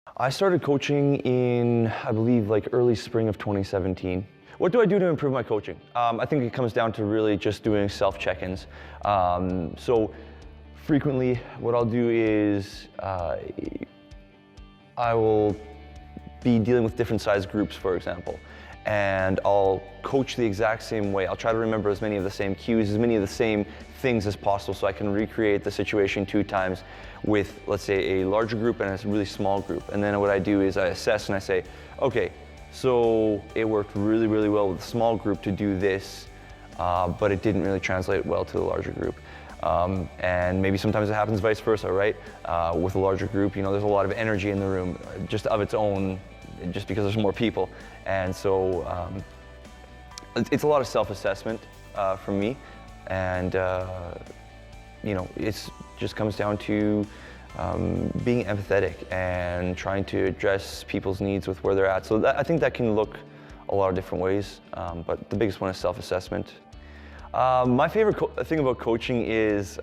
I started coaching in, I believe, like early spring of 2017. What do I do to improve my coaching? I think it comes down to really just doing self-check-ins. So frequently, what I'll do is I will be dealing with different size groups, for example, and I'll coach the exact same way. I'll try to remember as many of the same cues, as many of the same things as possible, so I can recreate the situation 2 times with, let's say, a larger group and a really small group. And then what I do is I assess and I say, okay, so it worked really, really well with the small group to do this, but it didn't really translate well to the larger group. And maybe sometimes it happens vice versa, right? With a larger group, you know, there's a lot of energy in the room just of its own, just because there's more people. And so it's a lot of self-assessment for me. And, you know, it just comes down to being empathetic and trying to address people's needs with where they're at. So I think that can look a lot of different ways, but the biggest one is self-assessment. My favorite thing about coaching is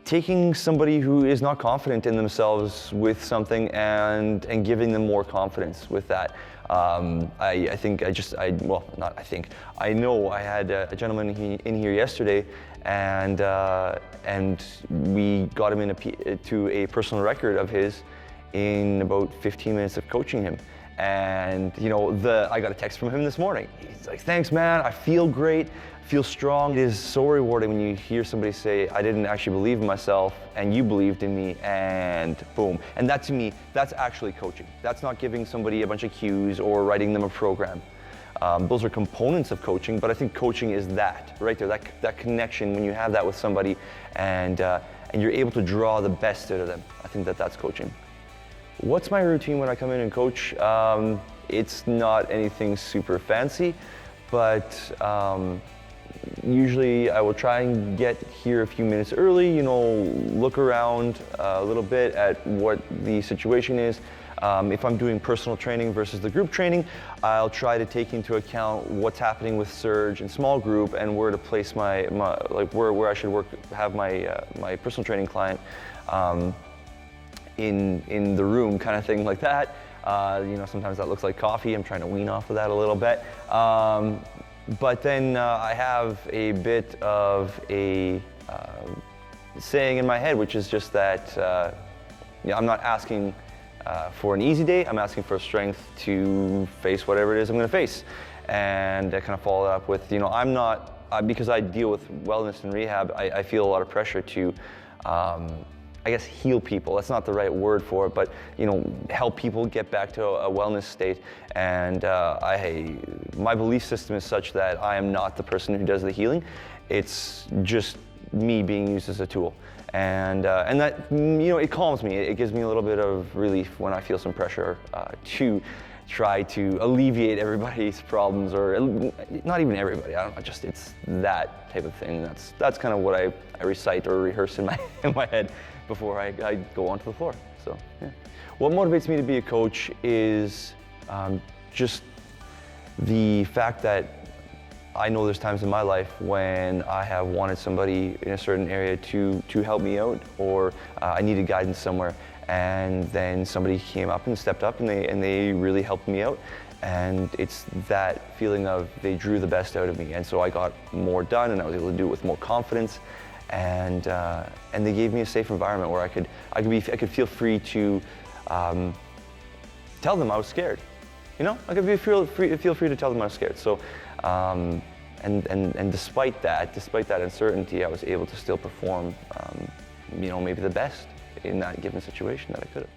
taking somebody who is not confident in themselves with something and giving them more confidence with that. I know I had a gentleman in here yesterday, and we got him to a personal record of his in about 15 minutes of coaching him. And you know, I got a text from him this morning. He's like, "Thanks, man. I feel great. I feel strong." It is so rewarding when you hear somebody say, "I didn't actually believe in myself, and you believed in me," and boom. And that, to me, that's actually coaching. That's not giving somebody a bunch of cues or writing them a program. Those are components of coaching, but I think coaching is that right there. That connection, when you have that with somebody, and you're able to draw the best out of them. I think that's coaching. What's my routine when I come in and coach? It's not anything super fancy, but usually I will try and get here a few minutes early, you know, look around a little bit at what the situation is. If I'm doing personal training versus the group training, I'll try to take into account what's happening with surge and small group and where to place where I should have my personal training client. In the room, kind of thing like that. You know, sometimes that looks like coffee. I'm trying to wean off of that a little bit. But then I have a bit of a saying in my head, which is just that you know, I'm not asking for an easy day. I'm asking for strength to face whatever it is I'm going to face. And I kind of follow that up with, you know, I'm not, because I deal with wellness and rehab, I feel a lot of pressure to I guess heal people. That's not the right word for it, but you know, help people get back to a wellness state. And my belief system is such that I am not the person who does the healing. It's just me being used as a tool. And that, you know, it calms me. It gives me a little bit of relief when I feel some pressure to try to alleviate everybody's problems, or not even everybody. I don't know. Just it's that type of thing. That's kind of what I recite or rehearse in my head before I go onto the floor. So yeah. What motivates me to be a coach is just the fact that I know there's times in my life when I have wanted somebody in a certain area to help me out, or I needed guidance somewhere, and then somebody came up and stepped up and they really helped me out. And it's that feeling of they drew the best out of me, and so I got more done and I was able to do it with more confidence. And they gave me a safe environment where I could feel free to tell them I was scared. You know, I could feel free to tell them I was scared. So, and despite that uncertainty, I was able to still perform, you know, maybe the best in that given situation that I could have.